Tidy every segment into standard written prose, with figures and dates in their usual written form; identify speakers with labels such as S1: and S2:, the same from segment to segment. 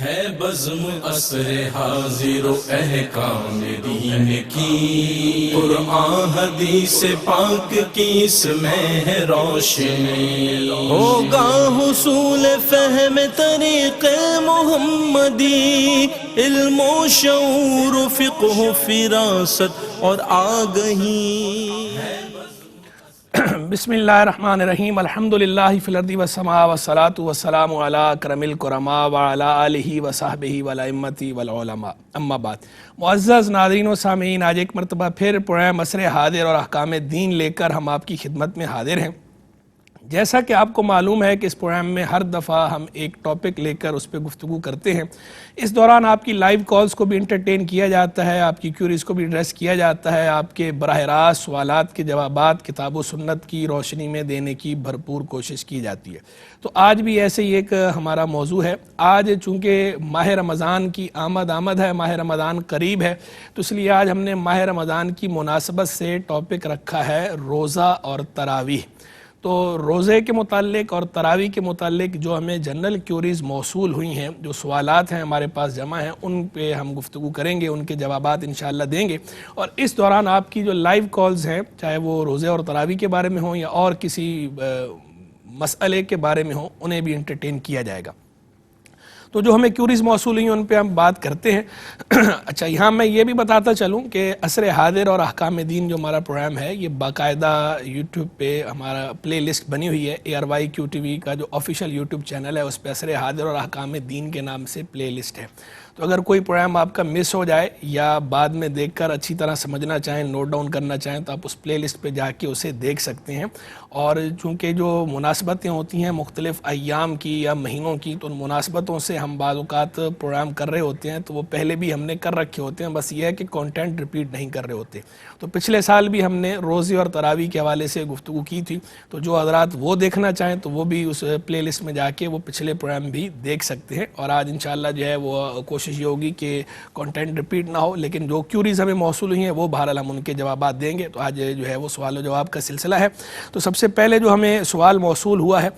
S1: ہے بزم عصر حاضر و احکام دین کی، قرآن حدیث پاک کی اس میں ہے روشنی، ہوگا حصول فہم طریق محمدی، علم و شعور و فقہ و فراست اور آگہی۔
S2: بسم اللہ الرحمن الرحیم، الحمدللہ فی الارض والسماء والصلاة والسلام علی اکرم الکرماء وعلی آلہ وصحبہ والائمۃ والعلماء، اما بعد۔ معزز ناظرین و سامعین، آج ایک مرتبہ پھر پروگرام عصر حاضر اور احکام دین لے کر ہم آپ کی خدمت میں حاضر ہیں۔ جیسا کہ آپ کو معلوم ہے کہ اس پروگرام میں ہر دفعہ ہم ایک ٹاپک لے کر اس پہ گفتگو کرتے ہیں۔ اس دوران آپ کی لائیو کالز کو بھی انٹرٹین کیا جاتا ہے، آپ کی کیوریز کو بھی ایڈریس کیا جاتا ہے، آپ کے براہ راست سوالات کے جوابات کتاب و سنت کی روشنی میں دینے کی بھرپور کوشش کی جاتی ہے۔ تو آج بھی ایسے ہی ایک ہمارا موضوع ہے۔ آج چونکہ ماہ رمضان کی آمد ہے، ماہ رمضان قریب ہے، تو اس لیے آج ہم نے ماہ رمضان کی مناسبت سے ٹاپک رکھا ہے روزہ اور تراویح۔ تو روزے کے متعلق اور تراویح کے متعلق جو ہمیں جنرل کیوریز موصول ہوئی ہیں، جو سوالات ہیں ہمارے پاس جمع ہیں، ان پہ ہم گفتگو کریں گے، ان کے جوابات انشاءاللہ دیں گے۔ اور اس دوران آپ کی جو لائیو کالز ہیں، چاہے وہ روزے اور تراویح کے بارے میں ہوں یا اور کسی مسئلے کے بارے میں ہوں، انہیں بھی انٹرٹین کیا جائے گا۔ تو جو ہمیں کیوریز موصول ہوئی ہیں ان پہ ہم بات کرتے ہیں۔ اچھا، یہاں میں یہ بھی بتاتا چلوں کہ عصر حاضر اور احکام دین جو ہمارا پروگرام ہے، یہ باقاعدہ یوٹیوب پہ ہمارا پلے لسٹ بنی ہوئی ہے۔ ARYQTV کا جو آفیشیل یوٹیوب چینل ہے، اس پہ عصر حاضر اور احکام دین کے نام سے پلے لسٹ ہے۔ تو اگر کوئی پروگرام آپ کا مس ہو جائے یا بعد میں دیکھ کر اچھی طرح سمجھنا چاہیں، نوٹ ڈاؤن کرنا چاہیں، تو آپ اس پلے لسٹ پہ جا کے اسے دیکھ سکتے ہیں۔ اور چونکہ جو مناسبتیں ہوتی ہیں مختلف ایام کی یا مہینوں کی، تو ان مناسبتوں سے ہم بعض اوقات پروگرام کر رہے ہوتے ہیں، تو وہ پہلے بھی ہم نے کر رکھے ہوتے ہیں، بس یہ ہے کہ کانٹینٹ ریپیٹ نہیں کر رہے ہوتے۔ تو پچھلے سال بھی ہم نے روزے اور تراویح کے حوالے سے گفتگو کی تھی، تو جو حضرات وہ دیکھنا چاہیں تو وہ بھی اس پلے لسٹ میں جا کے وہ پچھلے پروگرام بھی دیکھ سکتے ہیں۔ اور آج انشاءاللہ جو ہے وہ کوشش یہ ہوگی کہ کانٹینٹ ریپیٹ نہ ہو، لیکن جو کیوریز ہمیں موصول ہوئی ہیں وہ بہرحال ہم ان کے جوابات دیں گے۔ تو آج جو ہے وہ سوال و جواب کا سلسلہ ہے۔ تو سب سے پہلے جو ہمیں سوال موصول ہوا ہے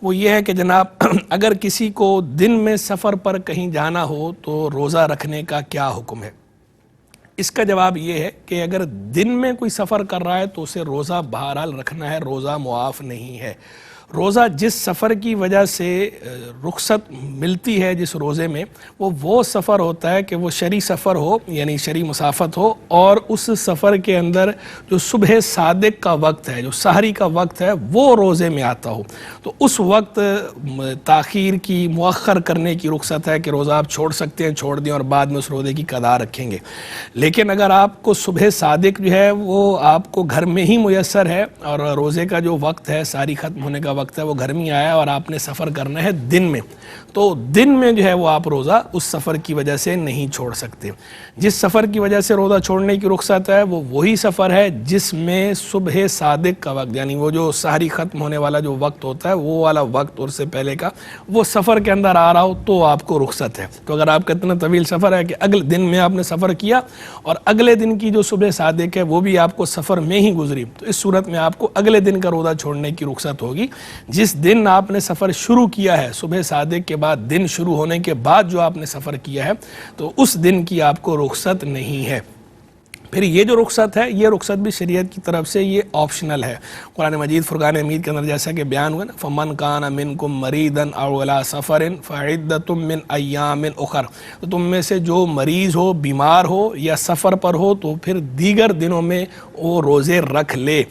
S2: وہ یہ ہے کہ جناب، اگر کسی کو دن میں سفر پر کہیں جانا ہو تو روزہ رکھنے کا کیا حکم ہے؟ اس کا جواب یہ ہے کہ اگر دن میں کوئی سفر کر رہا ہے تو اسے روزہ بہرحال رکھنا ہے، روزہ معاف نہیں ہے۔ روزہ جس سفر کی وجہ سے رخصت ملتی ہے جس روزے میں، وہ سفر ہوتا ہے کہ وہ شرعی سفر ہو، یعنی شرعی مسافت ہو، اور اس سفر کے اندر جو صبح صادق کا وقت ہے، جو سحری کا وقت ہے، وہ روزے میں آتا ہو، تو اس وقت تاخیر کی، مؤخر کرنے کی رخصت ہے کہ روزہ آپ چھوڑ سکتے ہیں، چھوڑ دیں اور بعد میں اس روزے کی قضا رکھیں گے۔ لیکن اگر آپ کو صبح صادق جو ہے وہ آپ کو گھر میں ہی میسر ہے اور روزے کا جو وقت ہے، سحری ختم ہونے کا وقت ہے، وہ گھر میں آیا اور آپ نے سفر کرنا ہے دن میں، تو دن میں جو ہے وہ آپ روزہ اس سفر کی وجہ سے نہیں چھوڑ سکتے۔ جس سفر کی وجہ سے روزہ چھوڑنے کی رخصت ہے وہ وہی سفر ہے جس میں صبح صادق کا وقت، یعنی وہ جو سحری ختم ہونے والا جو وقت ہوتا ہے وہ والا وقت اور سے پہلے کا وہ سفر کے اندر آ رہا ہو تو آپ کو رخصت ہے۔ تو اگر آپ کا اتنا طویل سفر ہے کہ اگلے دن میں آپ نے سفر کیا اور اگلے دن کی جو صبح صادق ہے وہ بھی آپ کو سفر میں ہی گزری، تو اس صورت میں آپ کو اگلے دن کا روزہ چھوڑنے کی رخصت ہوگی۔ جس دن آپ نے سفر شروع کیا ہے، صبح صادق کے بعد دن شروع ہونے کے بعد جو آپ نے سفر کیا ہے، تو اس دن کی آپ کو رخصت نہیں ہے۔ پھر یہ جو رخصت ہے، یہ رخصت بھی شریعت کی طرف سے یہ آپشنل ہے۔ قرآن مجید فرقان حمید کے اندر جیسا کہ بیان ہوا نا، فَمَنْ كَانَ مِنْكُمْ مَرِيضًا أَوْ عَلَىٰ سَفَرٍ فَعِدَّةٌ مِّنْ أَيَّامٍ أُخَرَ، تو تم میں سے جو مریض ہو، بیمار ہو یا سفر پر ہو تو پھر دیگر دنوں میں وہ روزے رکھ لے۔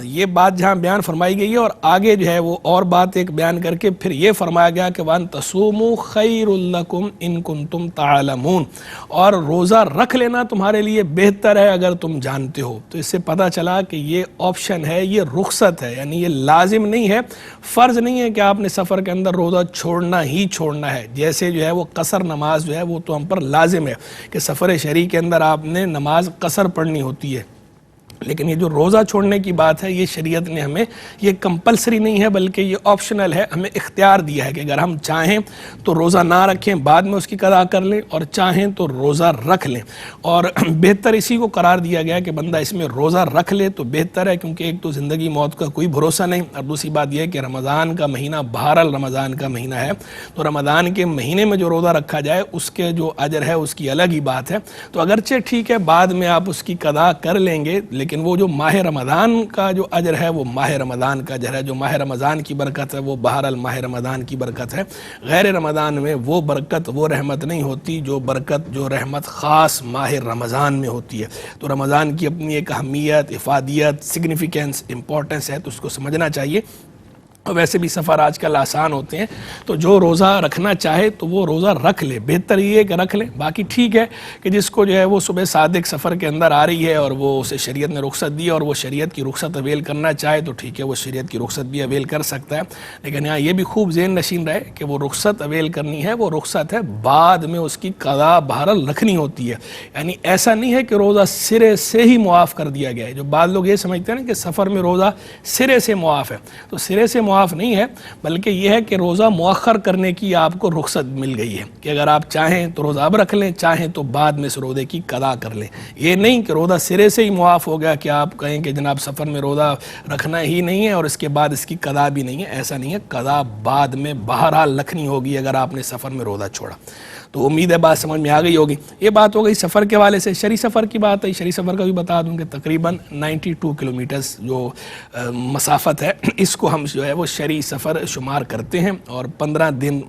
S2: یہ بات جہاں بیان فرمائی گئی ہے، اور آگے جو ہے وہ اور بات ایک بیان کر کے پھر یہ فرمایا گیا کہ وَأَن تَصُومُوا خَيْرٌ لَكُمْ إِن كُنتُمْ تَعْلَمُونَ، اور روزہ رکھ لینا تمہارے لیے بہتر ہے اگر تم جانتے ہو۔ تو اس سے پتہ چلا کہ یہ آپشن ہے، یہ رخصت ہے، یعنی یہ لازم نہیں ہے، فرض نہیں ہے کہ آپ نے سفر کے اندر روزہ چھوڑنا ہی چھوڑنا ہے۔ جیسے جو ہے وہ قصر نماز جو ہے وہ تو ہم پر لازم ہے کہ سفر شرعی کے اندر آپ نے نماز قصر پڑھنی ہوتی ہے، لیکن یہ جو روزہ چھوڑنے کی بات ہے یہ شریعت نے ہمیں یہ کمپلسری نہیں ہے بلکہ یہ آپشنل ہے, ہمیں اختیار دیا ہے کہ اگر ہم چاہیں تو روزہ نہ رکھیں بعد میں اس کی قضا کر لیں اور چاہیں تو روزہ رکھ لیں. اور بہتر اسی کو قرار دیا گیا کہ بندہ اس میں روزہ رکھ لے تو بہتر ہے, کیونکہ ایک تو زندگی موت کا کوئی بھروسہ نہیں, اور دوسری بات یہ ہے کہ رمضان کا مہینہ بہرحال رمضان کا مہینہ ہے, تو رمضان کے مہینے میں جو روزہ رکھا جائے اس کے جو اجر ہے اس کی الگ ہی بات ہے. تو اگرچہ ٹھیک ہے بعد میں آپ اس کی قضا کر لیں گے, لیکن وہ جو ماہ رمضان کا جو اجر ہے وہ ماہ رمضان کا اجر ہے, جو ماہ رمضان کی برکت ہے وہ بہرحال ماہ رمضان کی برکت ہے. غیر رمضان میں وہ برکت وہ رحمت نہیں ہوتی جو برکت جو رحمت خاص ماہ رمضان میں ہوتی ہے. تو رمضان کی اپنی ایک اہمیت, افادیت, سگنیفیکینس, امپورٹنس ہے, تو اس کو سمجھنا چاہیے. اور ویسے بھی سفر آج کل آسان ہوتے ہیں, تو جو روزہ رکھنا چاہے تو وہ روزہ رکھ لے, بہتر یہ ہے کہ رکھ لے. باقی ٹھیک ہے کہ جس کو جو ہے وہ صبح صادق سفر کے اندر آ رہی ہے اور وہ اسے شریعت نے رخصت دی اور وہ شریعت کی رخصت اویل کرنا چاہے تو ٹھیک ہے, وہ شریعت کی رخصت بھی اویل کر سکتا ہے. لیکن یہاں یہ بھی خوب ذہن نشین رہے کہ وہ رخصت اویل کرنی ہے, وہ رخصت ہے بعد میں اس کی قضا بہرحال رکھنی ہوتی ہے. یعنی ایسا نہیں ہے کہ روزہ سرے سے ہی معاف کر دیا گیا ہے. جو بعض لوگ یہ سمجھتے ہیں نا کہ سفر میں روزہ سرے سے معاف ہے, تو سرے سے معاف نہیں ہے, بلکہ یہ ہے کہ روزہ مؤخر کرنے کی آپ کو رخصت مل گئی ہے کہ اگر آپ چاہیں تو روزہ اب رکھ لیں, چاہیں تو بعد میں اس روزے کی قضا کر لیں. یہ نہیں کہ روزہ سرے سے ہی معاف ہو گیا کہ آپ کہیں کہ جناب سفر میں روزہ رکھنا ہی نہیں ہے اور اس کے بعد اس کی قضا بھی نہیں ہے, ایسا نہیں ہے. قضا بعد میں بہرحال رکھنی ہوگی اگر آپ نے سفر میں روزہ چھوڑا. تو امید ہے بات سمجھ میں آ گئی ہوگی. یہ بات ہو گئی سفر کے حوالے سے. شری سفر کی بات ہے, شری سفر کا بھی بتا دوں کہ تقریباً 92 کلومیٹرز جو مسافت ہے اس کو ہم جو ہے وہ شری سفر شمار کرتے ہیں, اور 15 دن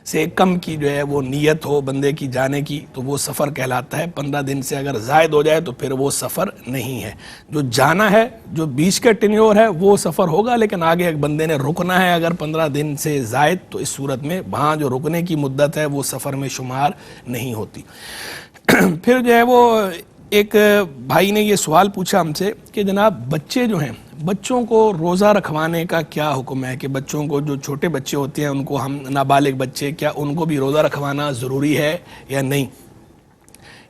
S2: سے کم کی جو ہے وہ نیت ہو بندے کی جانے کی تو وہ سفر کہلاتا ہے. 15 دن سے اگر زائد ہو جائے تو پھر وہ سفر نہیں ہے. جو جانا ہے, جو بیچ کا ٹینیور ہے وہ سفر ہوگا, لیکن آگے ایک بندے نے رکنا ہے اگر 15 دن سے زائد, تو اس صورت میں وہاں جو رکنے کی مدت ہے وہ سفر میں شمار نہیں ہوتی. پھر جو ہے وہ ایک بھائی نے یہ سوال پوچھا ہم سے کہ جناب بچے جو ہیں, بچوں کو روزہ رکھوانے کا کیا حکم ہے, کہ بچوں کو جو چھوٹے بچے ہوتے ہیں ان کو ہم نابالغ بچے, کیا ان کو بھی روزہ رکھوانا ضروری ہے یا نہیں؟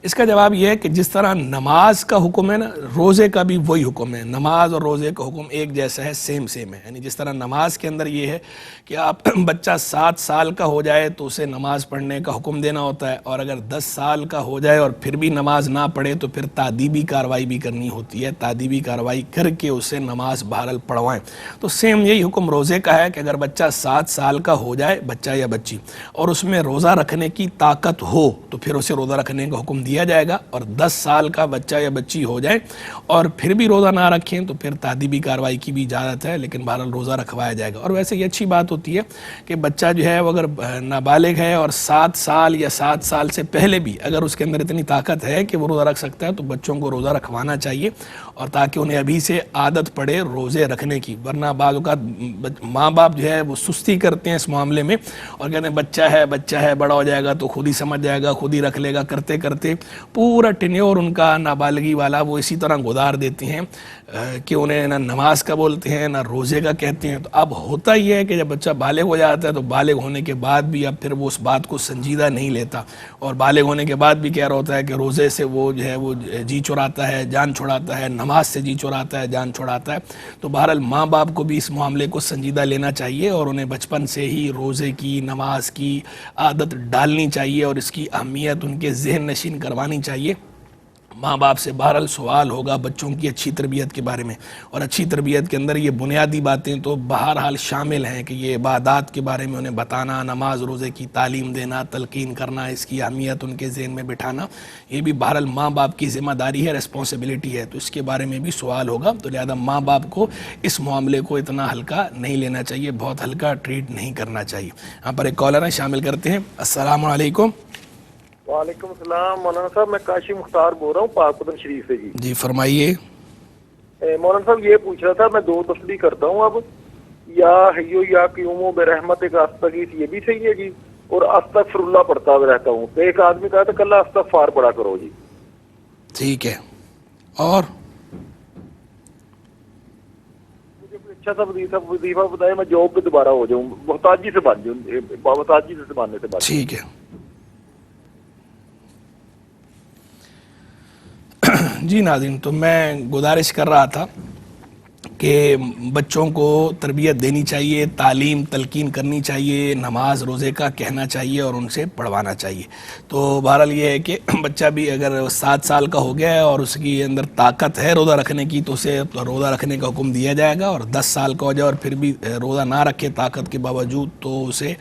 S2: اس کا جواب یہ ہے کہ جس طرح نماز کا حکم ہے نا, روزے کا بھی وہی حکم ہے. نماز اور روزے کا حکم ایک جیسا ہے, سیم ہے. یعنی جس طرح نماز کے اندر یہ ہے کہ آپ بچہ 7 سال کا ہو جائے تو اسے نماز پڑھنے کا حکم دینا ہوتا ہے, اور اگر 10 سال کا ہو جائے اور پھر بھی نماز نہ پڑھے تو پھر تادیبی کارروائی بھی کرنی ہوتی ہے. تادیبی کارروائی کر کے اسے نماز بہرحال پڑھوائیں. تو سیم یہی حکم روزے کا ہے کہ اگر بچہ 7 سال کا ہو جائے, بچہ یا بچی, اور اس میں روزہ رکھنے کی طاقت ہو تو پھر اسے روزہ رکھنے کا حکم دیا جائے گا. اور 10 سال کا بچہ یا بچی ہو جائے اور پھر بھی روزہ نہ رکھیں تو پھر تادیبی کارروائی کی بھی اجازت ہے, لیکن بہرحال روزہ رکھوایا جائے گا. اور ویسے یہ اچھی بات ہوتی ہے کہ بچہ جو ہے وہ اگر نابالغ ہے اور 7 سال یا 7 سال سے پہلے بھی اگر اس کے اندر اتنی طاقت ہے کہ وہ روزہ رکھ سکتا ہے تو بچوں کو روزہ رکھوانا چاہیے, اور تاکہ انہیں ابھی سے عادت پڑے روزے رکھنے کی. ورنہ بعض اوقات ماں باپ جو ہے وہ سستی کرتے ہیں اس معاملے میں اور کہتے ہیں بچہ ہے بڑا ہو جائے گا تو خود ہی سمجھ جائے گا, خود ہی رکھ لے گا. کرتے کرتے پورا ٹینیور ان کا نابالغی والا وہ اسی طرح گزار دیتے ہیں کہ انہیں نہ نماز کا بولتے ہیں نہ روزے کا کہتے ہیں. تو اب ہوتا یہ ہے کہ جب بچہ بالغ ہو جاتا ہے تو بالغ ہونے کے بعد بھی اب پھر وہ اس بات کو سنجیدہ نہیں لیتا, اور بالغ ہونے کے بعد بھی کہہ رہا ہوتا ہے کہ روزے سے وہ جو ہے وہ جی چراتا ہے, جان چھڑاتا ہے, نماز سے جی چراتا ہے, جان چھڑاتا ہے. تو بہرحال ماں باپ کو بھی اس معاملے کو سنجیدہ لینا چاہیے اور انہیں بچپن سے ہی روزے کی, نماز کی عادت ڈالنی چاہیے اور اس کی اہمیت ان کے ذہن نشین کروانی چاہیے. ماں باپ سے بہرحال سوال ہوگا بچوں کی اچھی تربیت کے بارے میں, اور اچھی تربیت کے اندر یہ بنیادی باتیں تو بہرحال شامل ہیں کہ یہ عبادات کے بارے میں انہیں بتانا, نماز روزے کی تعلیم دینا, تلقین کرنا, اس کی اہمیت ان کے ذہن میں بٹھانا, یہ بھی بہرحال ماں باپ کی ذمہ داری ہے, ریسپانسبلٹی ہے. تو اس کے بارے میں بھی سوال ہوگا, تو لہذا ماں باپ کو اس معاملے کو اتنا ہلکا نہیں لینا چاہیے, بہت ہلکا ٹریٹ نہیں کرنا چاہیے. یہاں پر ایک کالر ہے, شامل کرتے ہیں. السلام علیکم.
S3: وعلیکم السلام مولانا صاحب, میں کاشی مختار بول رہا ہوں پاک پتن شریف سے.
S2: جی فرمائیے.
S3: مولانا صاحب یہ پوچھ رہا تھا, میں 2 تسبیح کرتا ہوں اب, یا حیو یا قیوم برحمت کا استغیث, یہ بھی صحیح ہے جی, اور استغفر اللہ پڑھتا رہتا ہوں. تو ایک آدمی کہا تھا کل استغفار پڑھا کرو جی.
S2: ٹھیک ہے. اور
S3: مجھے کوئی اچھا سا وظیفہ بتائے, میں جاب پہ دوبارہ ہو جاؤں, محتاجی سے بن جاؤں, محتاجی سے بننے سے بن.
S2: ٹھیک ہے. جی ناظرین، تو میں گزارش کر رہا تھا کہ بچوں کو تربیت دینی چاہیے، تعلیم تلقین کرنی چاہیے، نماز روزے کا کہنا چاہیے اور ان سے پڑھوانا چاہیے. تو بہرحال یہ ہے کہ بچہ بھی اگر 7 سال کا ہو گیا ہے اور اس کی اندر طاقت ہے روزہ رکھنے کی تو اسے روزہ رکھنے کا حکم دیا جائے گا، اور 10 سال کا ہو جائے اور پھر بھی روزہ نہ رکھے طاقت کے باوجود تو اسے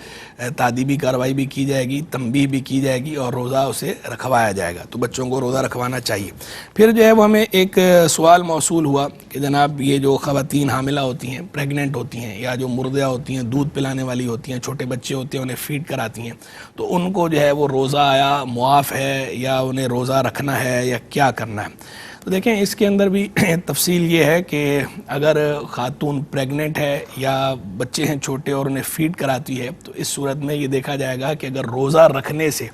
S2: تادیبی کارروائی بھی کی جائے گی، تنبیہ بھی کی جائے گی اور روزہ اسے رکھوایا جائے گا. تو بچوں کو روزہ رکھوانا چاہیے. پھر جو ہے وہ ہمیں ایک سوال موصول ہوا کہ جناب یہ جو خواتین حاملہ ہوتی ہیں، پریگننٹ ہوتی ہیں، یا جو مرضعہ ہوتی ہیں، دودھ پلانے والی ہوتی ہیں، چھوٹے بچے ہوتے ہیں، انہیں فیڈ کراتی ہیں، تو ان کو جو ہے وہ روزہ آیا معاف ہے یا انہیں روزہ رکھنا ہے یا کیا کرنا ہے؟ تو دیکھیں اس کے اندر بھی تفصیل یہ ہے کہ اگر خاتون پریگننٹ ہے یا بچے ہیں چھوٹے اور انہیں فیڈ کراتی ہے تو اس صورت میں یہ دیکھا جائے گا کہ اگر روزہ رکھنے سے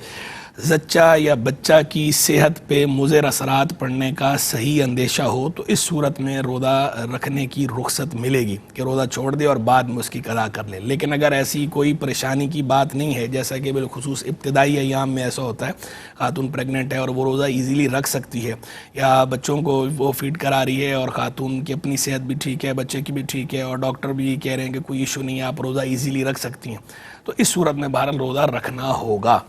S2: زچہ یا بچہ کی صحت پہ مضر اثرات پڑنے کا صحیح اندیشہ ہو تو اس صورت میں روزہ رکھنے کی رخصت ملے گی کہ روزہ چھوڑ دے اور بعد میں اس کی قضا کر لے. لیکن اگر ایسی کوئی پریشانی کی بات نہیں ہے، جیسا کہ بالخصوص ابتدائی ایام میں ایسا ہوتا ہے، خاتون پریگننٹ ہے اور وہ روزہ ایزیلی رکھ سکتی ہے، یا بچوں کو وہ فیڈ کرا رہی ہے اور خاتون کی اپنی صحت بھی ٹھیک ہے، بچے کی بھی ٹھیک ہے، اور ڈاکٹر بھی کہہ رہے ہیں کہ کوئی ایشو نہیں ہے، آپ روزہ ایزیلی رکھ سکتی ہیں، تو اس صورت میں بہرحال روزہ رکھنا ہوگا.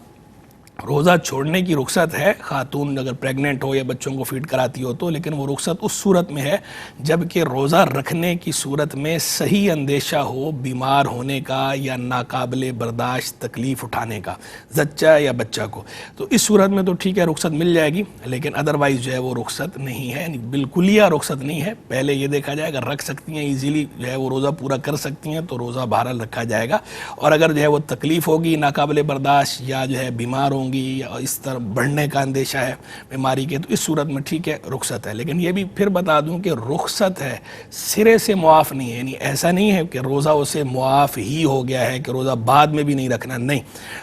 S2: روزہ چھوڑنے کی رخصت ہے خاتون اگر پریگننٹ ہو یا بچوں کو فیڈ کراتی ہو تو، لیکن وہ رخصت اس صورت میں ہے جب کہ روزہ رکھنے کی صورت میں صحیح اندیشہ ہو بیمار ہونے کا یا ناقابل برداشت تکلیف اٹھانے کا زچہ یا بچہ کو. تو اس صورت میں تو ٹھیک ہے رخصت مل جائے گی، لیکن ادروائز جو ہے وہ رخصت نہیں ہے، بالکلیہ رخصت نہیں ہے. پہلے یہ دیکھا جائے اگر رکھ سکتی ہیں ایزیلی جو ہے وہ روزہ پورا کر سکتی ہیں تو روزہ بہرحال رکھا جائے گا، اور اگر جو ہے وہ تکلیف ہوگی ناقابل برداشت یا جو ہے بیمار ہوں گی یا اس طرح بڑھنے کا اندیشہ ہے بیماری کے، تو اس صورت میں ٹھیک ہے رخصت ہے. لیکن یہ بھی پھر بتا دوں کہ رخصت ہے، سرے سے معاف نہیں ہے، یعنی ایسا نہیں ہے کہ روزہ اسے معاف ہی ہو گیا ہے کہ روزہ بعد میں بھی نہیں رکھنا، نہیں،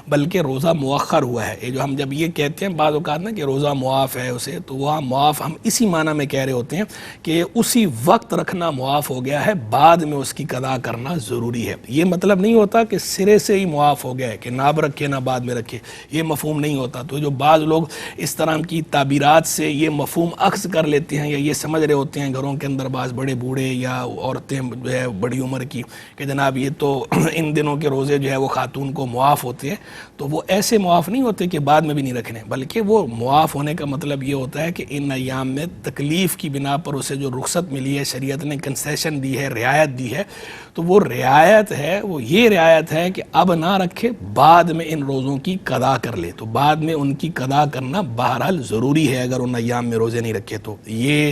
S2: بلکہ روزہ مؤخر ہوا ہے. یہ جو ہم جب یہ کہتے ہیں بعض اوقات نا کہ روزہ معاف ہے اسے، تو وہ معاف ہم اسی معنی میں کہہ رہے ہوتے ہیں کہ اسی وقت رکھنا معاف ہو گیا ہے، بعد میں اس کی قضا کرنا ضروری ہے. یہ مطلب نہیں ہوتا کہ سرے سے ہی معاف ہو گیا ہے کہ نہ رکھے نہ بعد میں رکھے، یہ مفہوم نہیں ہوتا. تو جو بعض لوگ اس طرح کی تعبیرات سے یہ مفہوم اخذ کر لیتے ہیں یا یہ سمجھ رہے ہوتے ہیں گھروں کے اندر بعض بڑے بوڑھے یا عورتیں جو ہے بڑی عمر کی کہ جناب یہ تو ان دنوں کے روزے جو ہے وہ خاتون کو معاف ہوتے ہیں، تو وہ ایسے معاف نہیں ہوتے کہ بعد میں بھی نہیں رکھنے، بلکہ وہ معاف ہونے کا مطلب یہ ہوتا ہے کہ ان ایام میں تکلیف کی بنا پر اسے جو رخصت ملی ہے، شریعت نے کنسیشن دی ہے، رعایت دی ہے، تو وہ رعایت ہے، وہ یہ رعایت ہے کہ اب نہ رکھے، بعد میں ان روزوں کی قضا کر لے. تو بعد میں ان کی قضا کرنا بہرحال ضروری ہے اگر ان ایام میں روزے نہیں رکھے. تو یہ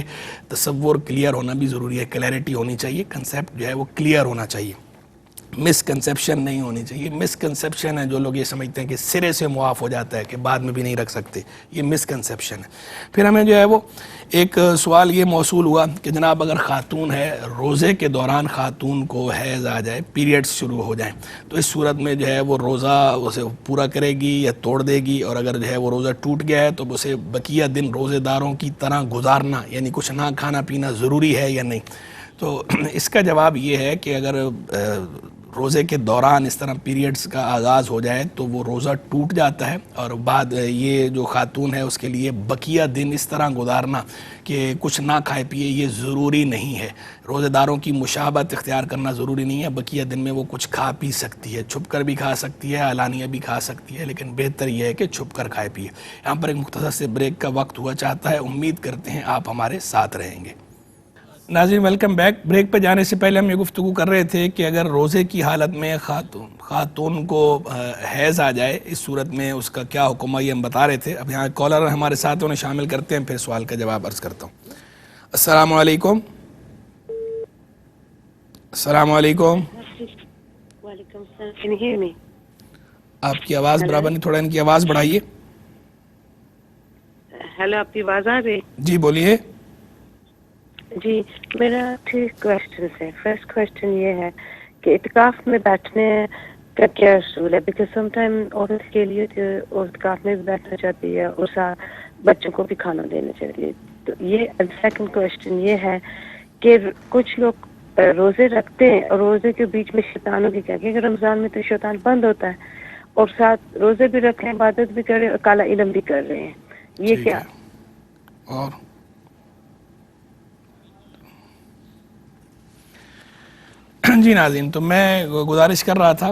S2: تصور کلیئر ہونا بھی ضروری ہے، کلیئرٹی ہونی چاہیے، کنسیپٹ جو ہے وہ کلیئر ہونا چاہیے، مس کنسیپشن نہیں ہونی چاہیے. مس کنسیپشن ہے جو لوگ یہ سمجھتے ہیں کہ سرے سے معاف ہو جاتا ہے کہ بعد میں بھی نہیں رکھ سکتے، یہ مس کنسیپشن ہے. پھر ہمیں جو ہے وہ ایک سوال یہ موصول ہوا کہ جناب اگر خاتون ہے، روزے کے دوران خاتون کو حیض آ جائے، پیریڈز شروع ہو جائیں، تو اس صورت میں جو ہے وہ روزہ اسے پورا کرے گی یا توڑ دے گی؟ اور اگر جو ہے وہ روزہ ٹوٹ گیا ہے تو اسے بقیہ دن روزے داروں کی طرح گزارنا، یعنی کچھ نہ کھانا پینا ضروری ہے یا نہیں؟ تو اس کا جواب یہ ہے کہ اگر روزے کے دوران اس طرح پیریڈز کا آغاز ہو جائے تو وہ روزہ ٹوٹ جاتا ہے، اور بعد یہ جو خاتون ہے اس کے لیے بقیہ دن اس طرح گزارنا کہ کچھ نہ کھائے پیے یہ ضروری نہیں ہے. روزے داروں کی مشابہت اختیار کرنا ضروری نہیں ہے، بقیہ دن میں وہ کچھ کھا پی سکتی ہے، چھپ کر بھی کھا سکتی ہے، علانیہ بھی کھا سکتی ہے، لیکن بہتر یہ ہے کہ چھپ کر کھائے پیے. یہاں پر ایک مختصر سے بریک کا وقت ہوا چاہتا ہے، امید کرتے ہیں آپ ہمارے ساتھ رہیں گے. ناظرین ویلکم بیک. بریک پہ جانے سے پہلے ہم یہ گفتگو کر رہے تھے کہ اگر روزے کی حالت میں خاتون کو حیض آ جائے، اس صورت میں اس کا کیا حکم ہے یہ ہم بتا رہے تھے. اب یہاں کالر ہمارے ساتھ انہیں شامل کرتے ہیں، پھر سوال کا جواب عرض کرتا ہوں. السلام علیکم. السلام علیکم.
S4: وعلیکم السلام. Can you hear me?
S2: آپ کی آواز برابر نہیں، تھوڑا ان کی آواز بڑھائیے.
S4: ہیلو، آپ کی آواز آ رہی؟
S2: جی بولیے.
S4: جی میرا 3 کوشچنس ہے. فرسٹ کوشچن یہ ہے کہ اعتکاف میں بیٹھنے کا کیا اصول ہے؟ بیکاز سم ٹائم عورت کے لیے جو اعتکاف میں بھی بیٹھنا چاہتی ہے اور ساتھ بچوں کو بھی کھانا دینا چاہتی ہے. تو یہ سیکنڈ کوشچن یہ ہے کہ کچھ لوگ روزے رکھتے ہیں اور روزے کے بیچ میں شیطانوں کی کیا، کیونکہ رمضان میں تو شیطان بند ہوتا ہے، اور ساتھ روزے بھی رکھ رہے ہیں، عبادت بھی کر رہے ہیں اور کالا علم بھی کر رہے ہیں، یہ کیا؟
S2: اور جی ناظرین، تو میں گزارش کر رہا تھا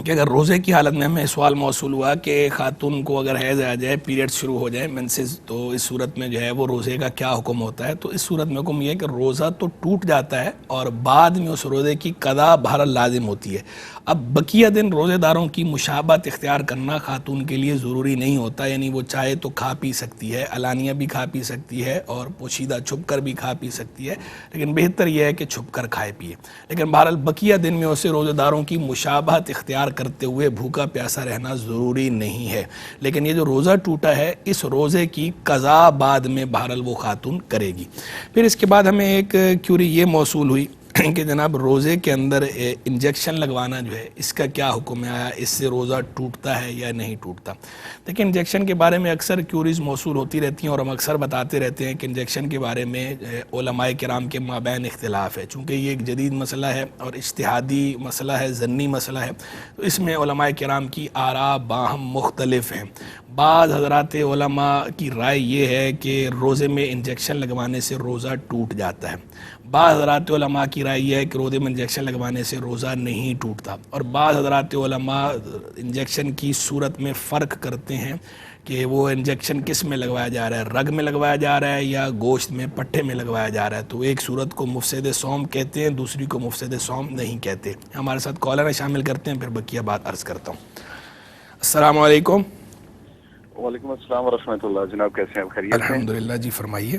S2: کہ اگر روزے کی حالت میں ہمیں سوال موصول ہوا کہ خاتون کو اگر حیض آ جائے، پیریڈ شروع ہو جائے، مینسز، تو اس صورت میں جو ہے وہ روزے کا کیا حکم ہوتا ہے؟ تو اس صورت میں حکم یہ ہے کہ روزہ تو ٹوٹ جاتا ہے اور بعد میں اس روزے کی قضا بہرحال لازم ہوتی ہے۔ اب بقیہ دن روزے داروں کی مشابہت اختیار کرنا خاتون کے لیے ضروری نہیں ہوتا، یعنی وہ چاہے تو کھا پی سکتی ہے، علانیہ بھی کھا پی سکتی ہے اور پوشیدہ چھپ کر بھی کھا پی سکتی ہے، لیکن بہتر یہ ہے کہ چھپ کر کھائے پیے۔ لیکن بہرحال بقیہ دن میں اسے روزے داروں کی مشابہت اختیار کرتے ہوئے بھوکا پیاسا رہنا ضروری نہیں ہے، لیکن یہ جو روزہ ٹوٹا ہے اس روزے کی قضا بعد میں بہرحال وہ خاتون کرے گی۔ پھر اس کے بعد ہمیں ایک کیوری یہ موصول ہوئی کہ جناب روزے کے اندر انجیکشن لگوانا جو ہے اس کا کیا حکم ہے، آیا اس سے روزہ ٹوٹتا ہے یا نہیں ٹوٹتا؟ دیکھیں انجیکشن کے بارے میں اکثر کیوریز موصول ہوتی رہتی ہیں اور ہم اکثر بتاتے رہتے ہیں کہ انجیکشن کے بارے میں علماء کرام کے مابین اختلاف ہے، چونکہ یہ ایک جدید مسئلہ ہے اور اجتہادی مسئلہ ہے، ضنی مسئلہ ہے، تو اس میں علماء کرام کی آراء باہم مختلف ہیں۔ بعض حضرات علماء کی رائے یہ ہے کہ روزے میں انجیکشن لگوانے سے روزہ ٹوٹ جاتا ہے، بعض حضرات علماء کی رائے یہ ہے کہ روزے میں انجیکشن لگوانے سے روزہ نہیں ٹوٹتا، اور بعض حضرات علماء انجیکشن کی صورت میں فرق کرتے ہیں کہ وہ انجیکشن کس میں لگوایا جا رہا ہے، رگ میں لگوایا جا رہا ہے یا گوشت میں، پٹھے میں لگوایا جا رہا ہے۔ تو ایک صورت کو مفسد صوم کہتے ہیں، دوسری کو مفسد صوم نہیں کہتے۔ ہمارے ساتھ کالر شامل کرتے ہیں، پھر بقیہ بات عرض کرتا ہوں۔ السلام علیکم۔
S5: وعلیکم السلام ورحمۃ اللہ، جناب کیسے ہیں آپ؟ خیریت سے؟
S2: الحمدللہ جی، فرمائیے۔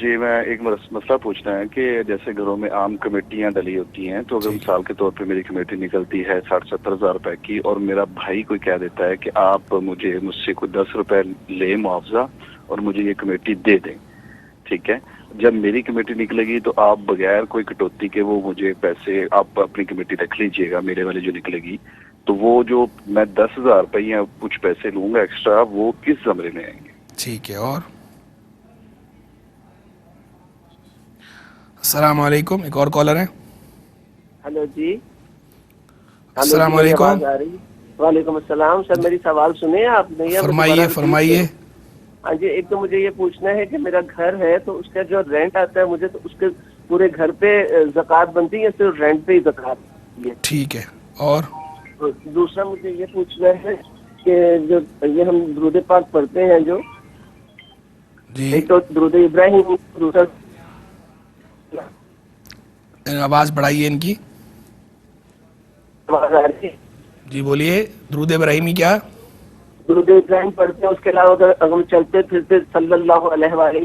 S5: جی میں ایک مسئلہ پوچھنا ہے کہ جیسے گھروں میں عام کمیٹیاں ڈلی ہوتی ہیں، تو اگر مثال کے طور پہ میری کمیٹی نکلتی ہے 60-70 ہزار روپے کی، اور میرا بھائی کوئی کہہ دیتا ہے کہ آپ مجھ سے کوئی 10 روپے لے معاوضہ اور مجھے یہ کمیٹی دے دیں، ٹھیک ہے؟ جب میری کمیٹی نکلے گی تو آپ بغیر کوئی کٹوتی کے وہ مجھے پیسے، آپ اپنی کمیٹی رکھ لیجئے گا، میرے والے جو نکلے گی، تو وہ جو میں 10,000 روپے یا کچھ پیسے لوں گا ایکسٹرا، وہ کس زمرے میں آئیں گے؟
S2: ٹھیک ہے۔ اور السلام علیکم، ایک اور کالر ہے۔
S6: ہلو جی،
S2: السلام علیکم۔
S6: وعلیکم السلام سر، میری سوال سنیں آپ نے؟
S2: فرمائیے۔
S6: ہاں جی، ایک تو مجھے یہ پوچھنا ہے کہ میرا گھر ہے تو اس کا جو رینٹ آتا ہے مجھے، تو اس کے پورے گھر پہ زکوٰۃ بنتی ہے، صرف رینٹ پہ ہی زکوٰۃ بنتی ہے؟
S2: ٹھیک ہے۔ اور
S6: دوسرا مجھے یہ پوچھنا ہے کہ جو یہ ہم درود پاک پڑھتے ہیں، جو
S2: جی
S6: ایک تو درود ابراہیم، دوسرا
S2: آواز بڑھائیے ان کی۔
S6: آواز آ رہی ہے؟
S2: جی بولیے، درود ابراہیمی کیا؟
S6: درود ابراہیم پڑھتے ہیں، اس کے علاوہ اگر ہم چلتے پھرتے صلی اللہ علیہ وآلہ۔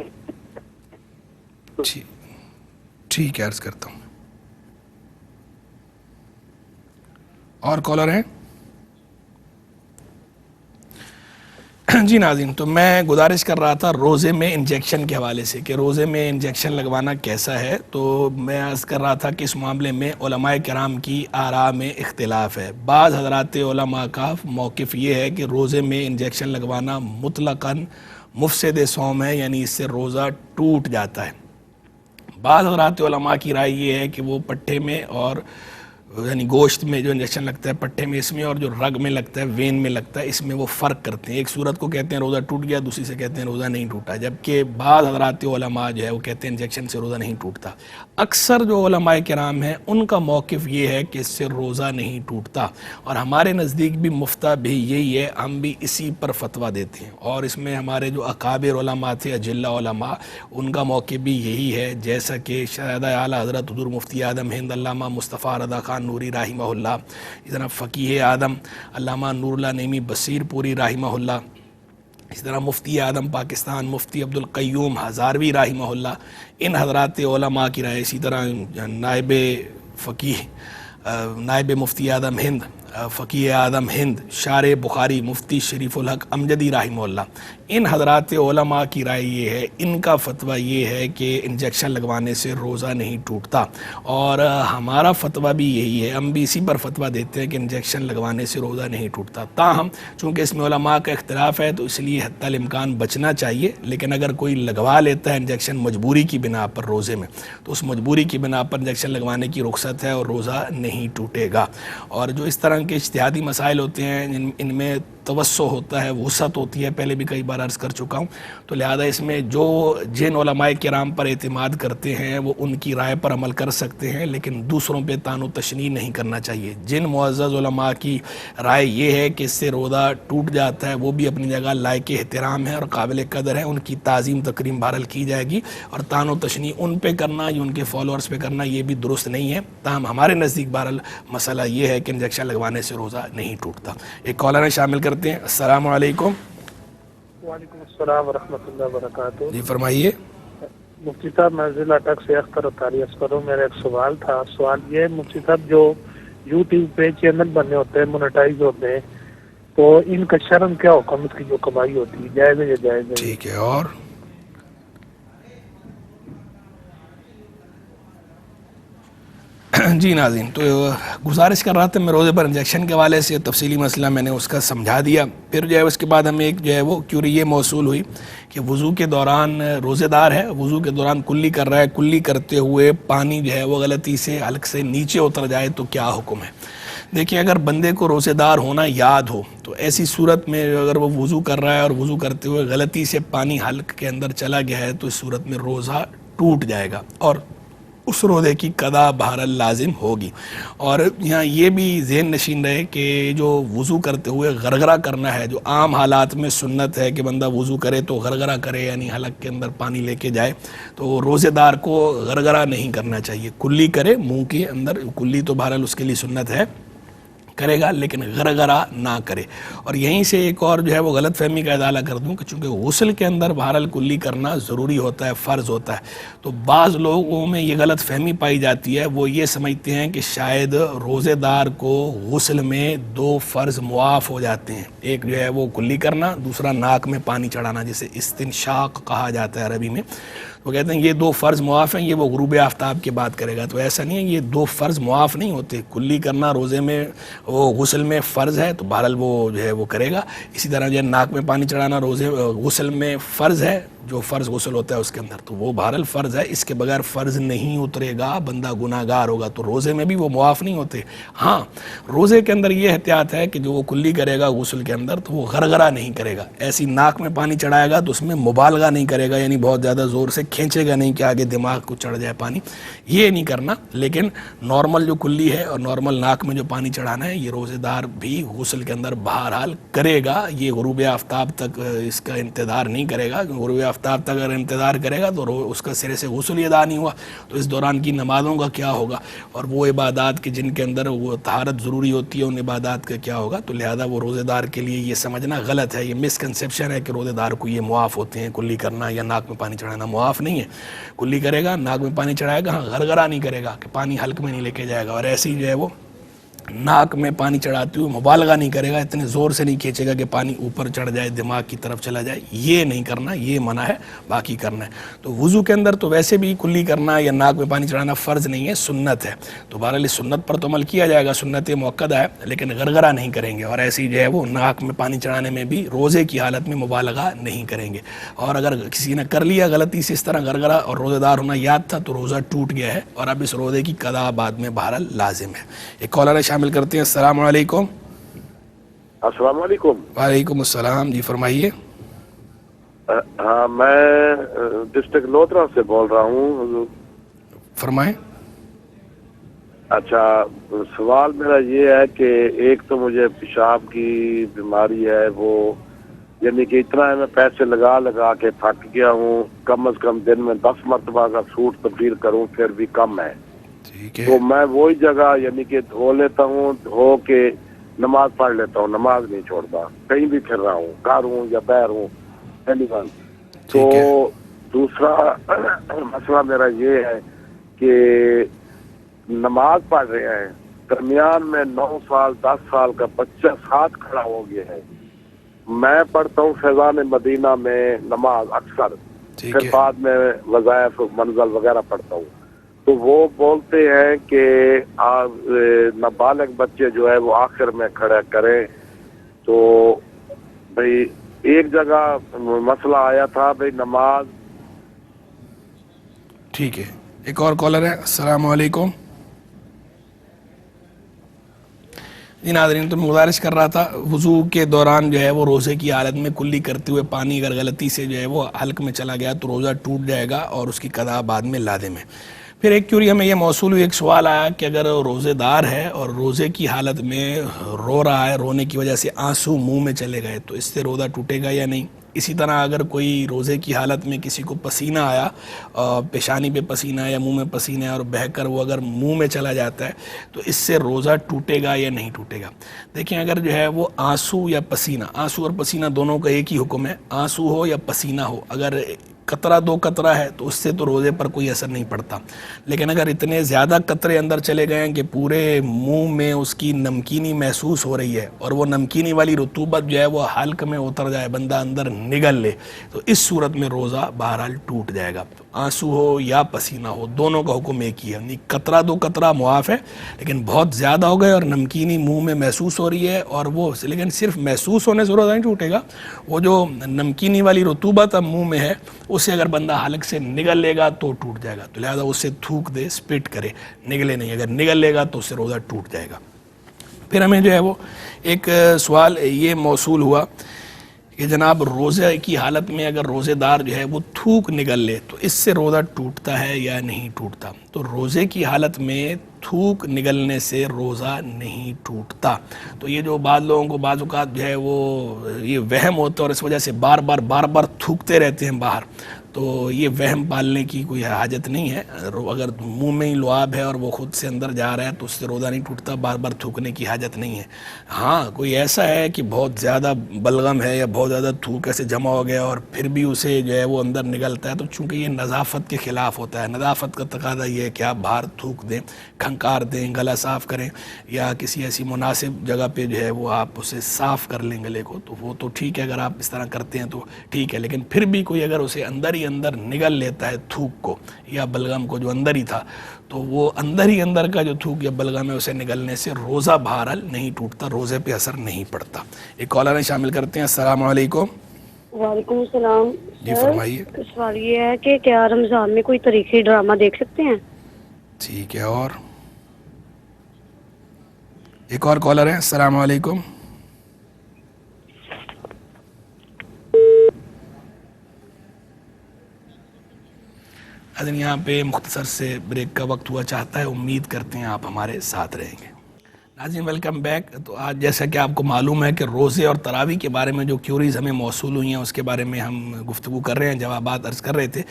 S2: ٹھیک ہے، عرض کرتا ہوں۔ اور کالر ہیں؟ جی ناظرین، تو میں گزارش کر رہا تھا روزے میں انجیکشن کے حوالے سے کہ روزے میں انجیکشن لگوانا کیسا ہے، تو میں عرض کر رہا تھا کہ اس معاملے میں علماء کرام کی آراء میں اختلاف ہے۔ بعض حضرات علماء کا موقف یہ ہے کہ روزے میں انجیکشن لگوانا مطلقاً مفسد صوم ہے، یعنی اس سے روزہ ٹوٹ جاتا ہے۔ بعض حضرات علماء کی رائے یہ ہے کہ وہ پٹھے میں اور یعنی گوشت میں جو انجیکشن لگتا ہے پٹھے میں، اس میں، اور جو رگ میں لگتا ہے، وین میں لگتا ہے، اس میں وہ فرق کرتے ہیں۔ ایک صورت کو کہتے ہیں روزہ ٹوٹ گیا، دوسری سے کہتے ہیں روزہ نہیں ٹوٹا، جبکہ بعض حضرات علماء جو ہے وہ کہتے ہیں انجیکشن سے روزہ نہیں ٹوٹتا۔ اکثر جو علماء کرام ہیں ان کا موقف یہ ہے کہ اس سے روزہ نہیں ٹوٹتا، اور ہمارے نزدیک بھی مفتہ بھی یہی ہے، ہم بھی اسی پر فتویٰ دیتے ہیں، اور اس میں ہمارے جو اکابر علماء تھے، اجلہ علماء، ان کا موقف بھی یہی ہے، جیسا کہ شہزادہ اعلیٰ حضرت حضور مفتی اعظم ہند علامہ مصطفیٰ رضا خان نوری رحمہ اللہ، اس طرح فقیہ اعظم علامہ نور اللہ نعیمی بصیر پوری رحمہ اللہ، اس طرح مفتی اعظم پاکستان مفتی عبدالقیوم ہزاروی رحمہ اللہ، ان حضرات علماء کی رائے، اسی طرح نائب فقیہ، نائب مفتی اعظم ہند، فقیہ اعظم ہند، شارح بخاری مفتی شریف الحق امجدی رحمہ اللہ، ان حضرات علماء کی رائے یہ ہے، ان کا فتویٰ یہ ہے کہ انجیکشن لگوانے سے روزہ نہیں ٹوٹتا، اور ہمارا فتویٰ بھی یہی ہے، ہم بھی اسی پر فتویٰ دیتے ہیں کہ انجیکشن لگوانے سے روزہ نہیں ٹوٹتا۔ تاہم چونکہ اس میں علماء کا اختلاف ہے تو اس لیے حتی الامکان بچنا چاہیے، لیکن اگر کوئی لگوا لیتا ہے انجیکشن مجبوری کی بنا پر روزے میں، تو اس مجبوری کی بنا پر انجیکشن لگوانے کی رخصت ہے اور روزہ نہیں ٹوٹے گا۔ اور جو اس طرح کے اجتہادی مسائل ہوتے ہیں ان میں توسع ہوتا ہے، وسعت ہوتی ہے، پہلے بھی کئی بار عرض کر چکا ہوں. تو لہذا اس میں جو جن علماء کرام پر اعتماد کرتے ہیں وہ ان کی رائے پر عمل کر سکتے ہیں، لیکن دوسروں پہ طعن و تشنیع نہیں کرنا چاہیے. جن معزز علماء کی رائے یہ ہے کہ اس سے روزہ ٹوٹ جاتا ہے وہ بھی اپنی جگہ لائق احترام ہے اور قابل قدر ہے، ان کی تعظیم تکریم بہرحال کی جائے گی، اور طعن و تشنیع ان پہ کرنا یا ان کے فالوورز پہ کرنا یہ بھی درست نہیں ہے. تاہم ہمارے نزدیک بہرحال مسئلہ یہ ہے کہ انجیکشن لگوانے سے روزہ نہیں ٹوٹتا. ایک کالر ہے، شامل کرتے ہیں. السلام علیکم.
S7: وعلیکم السلام ورحمۃ اللہ وبرکاتہ.
S2: جی فرمائیے.
S7: مفتی صاحب میں ضلع ٹک سے اختر اتاری اسکر ہوں. میرا ایک سوال تھا. سوال یہ ہے مفتی صاحب، جو یوٹیوب پہ چینل بنے ہوتے ہیں، مونیٹائز ہوتے ہیں، تو ان کا شرم کیا حکم، اس کی جو کمائی ہوتی ہے جائز ہے یا جائز ہے؟
S2: ٹھیک ہے. اور جی ناظرین، تو گزارش کر رہا تھا میں روزے پر انجیکشن کے حوالے سے تفصیلی مسئلہ میں نے اس کا سمجھا دیا. پھر جو ہے اس کے بعد ہمیں ایک جو ہے وہ کیوری یہ موصول ہوئی کہ وضو کے دوران روزے دار ہے، وضو کے دوران کلی کر رہا ہے، کلی کرتے ہوئے پانی جو ہے وہ غلطی سے حلق سے نیچے اتر جائے تو کیا حکم ہے؟ دیکھیں، اگر بندے کو روزے دار ہونا یاد ہو تو ایسی صورت میں اگر وہ وضو کر رہا ہے اور وضو کرتے ہوئے غلطی سے پانی حلق کے اندر چلا گیا ہے تو اس صورت میں روزہ ٹوٹ جائے گا اور اس روزے کی قضا بہرحال لازم ہوگی. اور یہاں یہ بھی ذہن نشین رہے کہ جو وضو کرتے ہوئے غرغرہ کرنا ہے، جو عام حالات میں سنت ہے کہ بندہ وضو کرے تو غرغرہ کرے، یعنی حلق کے اندر پانی لے کے جائے، تو روزے دار کو غرغرہ نہیں کرنا چاہیے. کلی کرے منہ کے اندر، کلی تو بہرحال اس کے لیے سنت ہے، کرے گا، لیکن غرغرہ نہ کرے. اور یہیں سے ایک اور جو ہے وہ غلط فہمی کا ازالہ کر دوں کہ چونکہ غسل کے اندر بہرحال کلی کرنا ضروری ہوتا ہے، فرض ہوتا ہے، تو بعض لوگوں میں یہ غلط فہمی پائی جاتی ہے. وہ یہ سمجھتے ہیں کہ شاید روزے دار کو غسل میں دو فرض معاف ہو جاتے ہیں، ایک جو ہے وہ کلی کرنا، دوسرا ناک میں پانی چڑھانا، جسے استنشاق کہا جاتا ہے عربی میں. وہ کہتے ہیں یہ دو فرض معاف ہیں، یہ وہ غروب آفتاب کی بات کرے گا. تو ایسا نہیں ہے، یہ دو فرض معاف نہیں ہوتے. کلی کرنا روزے میں، وہ غسل میں فرض ہے تو بہرحال وہ جو ہے وہ کرے گا. اسی طرح جو ہے ناک میں پانی چڑھانا غسل میں فرض ہے، جو فرض غسل ہوتا ہے اس کے اندر، تو وہ بہرحال فرض ہے. اس کے بغیر فرض نہیں اترے گا، بندہ گناہ گار ہوگا. تو روزے میں بھی وہ معاف نہیں ہوتے. ہاں، روزے کے اندر یہ احتیاط ہے کہ جو وہ کلی کرے گا غسل کے اندر تو وہ غرغرہ نہیں کرے گا. ایسی ناک میں پانی چڑھائے گا تو اس میں مبالغہ نہیں کرے گا، یعنی بہت زیادہ زور سے کھینچے گا نہیں کہ آگے دماغ کو چڑھ جائے پانی، یہ نہیں کرنا. لیکن نارمل جو کلی ہے اور نارمل ناک میں جو پانی چڑھانا ہے، یہ روزے دار بھی غسل کے اندر بہرحال کرے گا. یہ غروب آفتاب تک اس کا انتظار نہیں کرے گا. غروب آفتاب تک اگر انتظار کرے گا تو اس کا سرے سے غسل ہی ادا نہیں ہوا، تو اس دوران کی نمازوں کا کیا ہوگا، اور وہ عبادات کے جن کے اندر وہ طہارت ضروری ہوتی ہے ان عبادات کا کیا ہوگا. تو لہذا وہ روزے دار کے لیے یہ سمجھنا غلط ہے، یہ مسکنسیپشن ہے کہ روزے دار کو یہ معاف ہوتے ہیں، کلی کرنا یا ناک میں پانی چڑھانا معاف نہیں ہے. کلی کرے گا، ناک میں پانی چڑھائے گا، ہاں غرغرہ نہیں کرے گا کہ پانی حلق میں نہیں لے کے جائے گا. اور ایسے ہی جو ہے وہ ناک میں پانی چڑھاتے ہوئے مبالغہ نہیں کرے گا، اتنے زور سے نہیں کھینچے گا کہ پانی اوپر چڑھ جائے، دماغ کی طرف چلا جائے. یہ نہیں کرنا، یہ منع ہے، باقی کرنا ہے. تو وضو کے اندر تو ویسے بھی کلی کرنا یا ناک میں پانی چڑھانا فرض نہیں ہے، سنت ہے. تو بہرحال اس سنت پر تو عمل کیا جائے گا، سنت مؤکدہ ہے، لیکن غرغرہ نہیں کریں گے. اور ایسی جو ہے وہ ناک میں پانی چڑھانے میں بھی روزے کی حالت میں مبالغہ نہیں کریں گے. اور اگر کسی نے کر لیا غلطی سے اس طرح غرغرہ اور روزے دار ہونا یاد تھا تو روزہ ٹوٹ گیا ہے، اور اب اس روزے کی قضا بعد میں بہرحال لازم ہے. ایک کالر شامل کرتے ہیں. السلام علیکم.
S8: السلام علیکم.
S2: وعلیکم السلام. جی فرمائیے.
S8: ہاں، میں ڈسٹرکٹ لودھرا سے بول رہا ہوں.
S2: فرمائیں.
S8: اچھا، سوال میرا یہ ہے کہ ایک تو مجھے پیشاب کی بیماری ہے، وہ یعنی کہ اتنا ہے میں پیسے لگا کے تھک گیا ہوں. کم از کم دن میں 10 مرتبہ کا سوٹ تبدیل کروں پھر بھی کم ہے. تو میں وہی جگہ یعنی کہ دھو لیتا ہوں، دھو کے نماز پڑھ لیتا ہوں، نماز نہیں چھوڑتا. کہیں بھی پھر رہا ہوں، گھر ہوں یا باہر ہوں، تو دوسرا مسئلہ میرا یہ ہے کہ نماز پڑھ رہے ہیں، درمیان میں 9 سال 10 سال کا بچہ ساتھ کھڑا ہو گیا ہے. میں پڑھتا ہوں فیضان مدینہ میں نماز اکثر، پھر بعد میں وظائف منزل وغیرہ پڑھتا ہوں. تو وہ بولتے ہیں کہ نابالغ بچے جو ہے وہ آخر میں کھڑا کریں. تو بھئی ایک جگہ مسئلہ آیا تھا بھئی نماز.
S2: ٹھیک ہے. ایک اور کالر ہے. السلام علیکم. جی ناظرین، تو میں گزارش کر رہا تھا وضو کے دوران جو ہے وہ روزے کی حالت میں کلی کرتے ہوئے پانی اگر غلطی سے جو ہے وہ حلق میں چلا گیا تو روزہ ٹوٹ جائے گا اور اس کی قضا بعد میں لازم ہے۔ پھر ایک کیوری ہمیں یہ موصول ہوئی، ایک سوال آیا کہ اگر روزے دار ہے اور روزے کی حالت میں رو رہا ہے، رونے کی وجہ سے آنسو منہ میں چلے گئے تو اس سے روزہ ٹوٹے گا یا نہیں؟ اسی طرح اگر کوئی روزے کی حالت میں کسی کو پسینہ آیا، پیشانی پہ پسینہ یا منہ میں پسینہ اور بہہ کر وہ اگر منہ میں چلا جاتا ہے تو اس سے روزہ ٹوٹے گا یا نہیں ٹوٹے گا؟ دیکھیں، اگر جو ہے وہ آنسو یا پسینہ، آنسو اور پسینہ دونوں کا ایک ہی حکم ہے، آنسو ہو یا پسینہ ہو، اگر قطرہ دو قطرہ ہے تو اس سے تو روزے پر کوئی اثر نہیں پڑتا، لیکن اگر اتنے زیادہ قطرے اندر چلے گئے ہیں کہ پورے منہ میں اس کی نمکینی محسوس ہو رہی ہے اور وہ نمکینی والی رطوبت جو ہے وہ حلق میں اتر جائے، بندہ اندر نگل لے، تو اس صورت میں روزہ بہرحال ٹوٹ جائے گا۔ آنسو ہو یا پسینہ ہو، دونوں کا حکم ایک ہی ہے، یعنی قطرہ دو قطرہ معاف ہے، لیکن بہت زیادہ ہو گئے اور نمکینی منہ میں محسوس ہو رہی ہے اور وہ، لیکن صرف محسوس ہونے سے روزہ نہیں ٹوٹے گا، وہ جو نمکینی والی رطوبت اب منہ میں ہے اسے اگر بندہ حلق سے نگل لے گا تو ٹوٹ جائے گا، تو لہذا اسے تھوک دے، سپٹ کرے، نگلے نہیں، اگر نگل لے گا تو اسے روزہ ٹوٹ جائے گا۔ پھر ہمیں جو ہے وہ ایک سوال یہ موصول ہوا کہ جناب روزے کی حالت میں اگر روزے دار جو ہے وہ تھوک نگل لے تو اس سے روزہ ٹوٹتا ہے یا نہیں ٹوٹتا؟ تو روزے کی حالت میں تھوک نگلنے سے روزہ نہیں ٹوٹتا۔ تو یہ جو بعض لوگوں کو بعض اوقات جو ہے وہ یہ وہم ہوتا ہے اور اس وجہ سے بار بار تھوکتے رہتے ہیں باہر، تو یہ وہم پالنے کی کوئی حاجت نہیں ہے۔ اگر منہ میں ہی لعاب ہے اور وہ خود سے اندر جا رہا ہے تو اس سے روزہ نہیں ٹوٹتا، بار بار تھوکنے کی حاجت نہیں ہے۔ ہاں کوئی ایسا ہے کہ بہت زیادہ بلغم ہے یا بہت زیادہ تھوک ایسے جمع ہو گیا اور پھر بھی اسے جو ہے وہ اندر نگلتا ہے، تو چونکہ یہ نظافت کے خلاف ہوتا ہے، نظافت کا تقاضا یہ ہے کہ آپ باہر تھوک دیں، کھنکار دیں، گلا صاف کریں یا کسی ایسی مناسب جگہ پہ جو ہے وہ آپ اسے صاف کر لیں گلے کو، تو وہ تو ٹھیک ہے، اگر آپ اس طرح کرتے ہیں تو ٹھیک ہے، لیکن پھر بھی کوئی اگر اسے اندر ہی اندر نگل لیتا ہے تھوک کو یا بلغم کو جو اندر ہی تھا، تو وہ اندر ہی اندر کا جو تھوک یا بلغم ہے اسے نگلنے سے روزہ بہرحال نہیں ٹوٹتا، روزے پہ اثر نہیں پڑتا۔ ایک کالر نے شامل کرتے ہیں۔ السلام علیکم۔
S9: وعلیکم السلام۔
S2: جی فرمائیے۔
S9: سوال یہ ہے کہ کیا رمضان میں کوئی تاریخی ڈرامہ دیکھ سکتے ہیں؟
S2: ٹھیک ہے، اور ایک اور کالر ہے۔ السلام علیکم۔ یہاں پہ مختصر سے بریک کا وقت ہوا چاہتا ہے، امید کرتے ہیں آپ ہمارے ساتھ رہیں گے۔ ناظرین ویلکم بیک۔ تو آج جیسا کہ آپ کو معلوم ہے کہ روزے اور تراویح کے بارے میں جو کیوریز ہمیں موصول ہوئی ہیں اس کے بارے میں ہم گفتگو کر رہے ہیں، جوابات عرض کر رہے تھے۔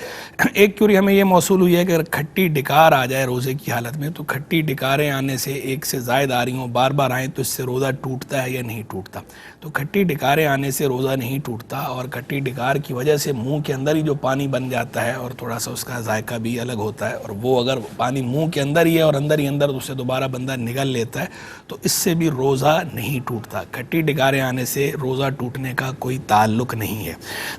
S2: ایک کیوری ہمیں یہ موصول ہوئی ہے کہ اگر کھٹی ڈکار آ جائے روزے کی حالت میں، تو کھٹی ڈکاریں آنے سے ایک سے زائد آ رہی ہوں، بار بار آئیں، تو اس سے روزہ ٹوٹتا ہے یا نہیں ٹوٹتا؟ تو کھٹی ڈکاریں آنے سے روزہ نہیں ٹوٹتا، اور کھٹی ڈکار کی وجہ سے منہ کے اندر ہی جو پانی بن جاتا ہے اور تھوڑا سا اس کا ذائقہ بھی الگ ہوتا ہے، اور وہ اگر پانی منہ کے اندر ہی ہے اور اندر ہی اندر اسے دوبارہ بندہ نگل لیتا ہے تو اس سے بھی روزہ نہیں ٹوٹتا۔ کھٹی ڈکاریں آنے سے روزہ ٹوٹنے کا کوئی تعلق نہیں ہے۔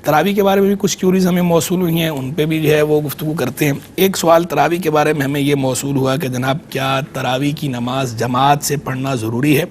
S2: تراویح کے بارے میں بھی کچھ کیوریز ہمیں موصول ہوئی ہیں، ان پہ بھی جو ہے وہ گفتگو کرتے ہیں۔ ایک سوال تراویح کے بارے میں ہمیں یہ موصول ہوا کہ جناب کیا تراویح کی نماز جماعت سے پڑھنا ضروری ہے؟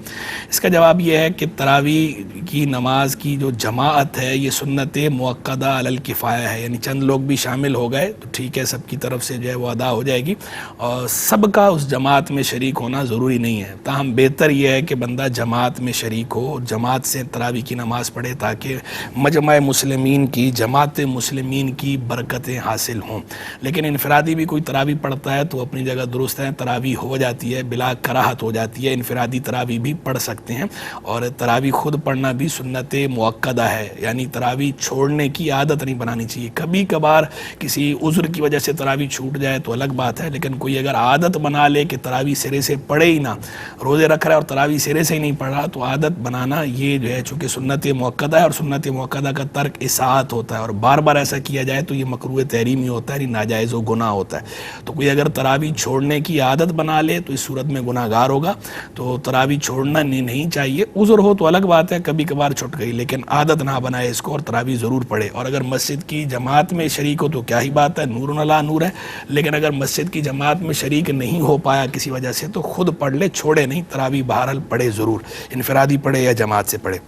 S2: اس کا جواب یہ ہے کہ تراویح کی نماز کی جو جماعت ہے یہ سنت مؤکدہ علی الکفایہ ہے، یعنی چند لوگ بھی شامل ہو گئے تو ٹھیک ہے، سب کی طرف سے جو ہے وہ ادا ہو جائے گی، اور سب کا اس جماعت میں شریک ہونا ضروری نہیں ہے۔ تاہم بہتر یہ ہے کہ بندہ جماعت میں شریک ہو، جماعت سے تراویح کی نماز پڑھے تاکہ مجمع مسلمین کی، جماعت مسلمین کی برکتیں حاصل ہوں۔ لیکن انفرادی بھی کوئی تراویح پڑھتا ہے تو اپنی جگہ درست ہے، تراویح ہو جاتی ہے، بلا کراہت ہو جاتی ہے، انفرادی تراویح بھی پڑھ سکتے ہیں، اور تراویح خود پڑھنا بھی سنت مؤکدہ ہے، یعنی تراویح چھوڑنے کی عادت نہیں بنانی چاہیے۔ کبھی کبھار کسی عذر کی وجہ سے تراویح چھوٹ جائے تو الگ بات ہے، لیکن کوئی اگر عادت بنا لے کہ تراویح سرے سے پڑھے ہی نہ، روزے رکھ رہا ہے اور تراویح سرے سے ہی نہیں پڑھ رہا، تو عادت بنانا یہ جو ہے چونکہ سنت مؤکدہ ہے، اور سنت مؤکدہ کا ترک اصاعت ہوتا ہے، اور بار بار ایسا کیا جائے تو یہ مکروہ تحریمی ہوتا ہے، یعنی ناجائز و گناہ ہوتا ہے۔ تو کوئی اگر تراویح چھوڑنے کی عادت بنا لے تو اس صورت میں گناہ گار ہوگا، تو تراویح چھوڑنا نہیں چاہیے۔ عذر ہو تو الگ بات ہے، کبھی کبھار چھٹ گئی، لیکن عادت نہ بنائے اس کو اور تراویح ضرور پڑھے۔ اور اگر مسجد کی جماعت میں شریک ہو تو کیا ہی بات ہے، نور علی نور ہے، لیکن اگر مسجد کی جماعت میں شریک نہیں ہو پایا کسی وجہ سے تو خود پڑھ لے، چھوڑے نہیں، تراویح بہرحال پڑھے ضرور، انفرادی پڑھے یا جماعت سے پڑھے۔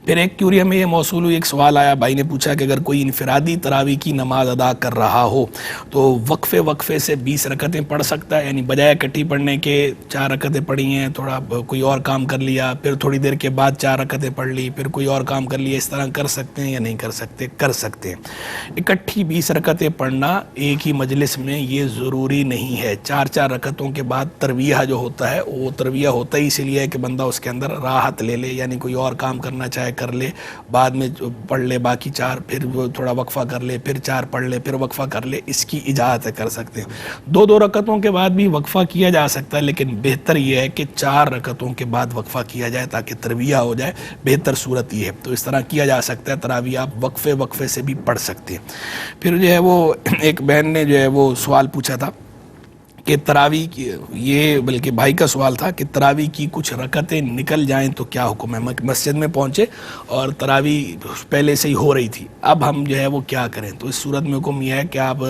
S2: پھر ایک کیوری میں یہ موصول ہوئی، ایک سوال آیا، بھائی نے پوچھا کہ اگر کوئی انفرادی تراویح کی نماز ادا کر رہا ہو تو وقفے سے 20 رکعتیں پڑھ سکتا ہے؟ یعنی بجائے اکٹھی پڑھنے کے 4 رکعتیں پڑھی ہیں، تھوڑا کوئی اور کام کر لیا، پھر تھوڑی دیر کے بعد 4 رکعتیں پڑھ لی، پھر کوئی اور کام کر لیا، اس طرح کر سکتے ہیں یا نہیں کر سکتے؟ کر سکتے ہیں۔ اکٹھی 20 رکعتیں پڑھنا ایک ہی مجلس میں یہ ضروری نہیں ہے۔ 4 رکعتوں کے بعد ترویہ جو ہوتا ہے وہ ترویہ ہوتا ہی اس لیے ہے کہ بندہ اس کے اندر راحت لے لے، یعنی کوئی اور کام کرنا چاہے کر لے، بعد میں پڑھ لے باقی 4، پھر وہ تھوڑا وقفہ کر لے، پھر 4 پڑھ لے، پھر وقفہ کر لے، اس کی اجازت ہے، کر سکتے ہیں۔ 2 رکعتوں کے بعد بھی وقفہ کیا جا سکتا ہے، لیکن بہتر یہ ہے کہ 4 رکعتوں کے بعد وقفہ کیا جائے تاکہ ترویہ ہو جائے، بہتر صورت یہ ہے۔ تو اس طرح کیا جا سکتا ہے، تراویح آپ وقفے سے بھی پڑھ سکتے ہیں۔ پھر جو ہے وہ ایک بہن نے جو ہے وہ سوال پوچھا تھا کہ تراویح کی، یہ بلکہ بھائی کا سوال تھا کہ تراویح کی کچھ رکعتیں نکل جائیں تو کیا حکم ہے؟ مسجد میں پہنچے اور تراویح پہلے سے ہی ہو رہی تھی، اب ہم جو ہے وہ کیا کریں؟ تو اس صورت میں حکم یہ ہے کہ آپ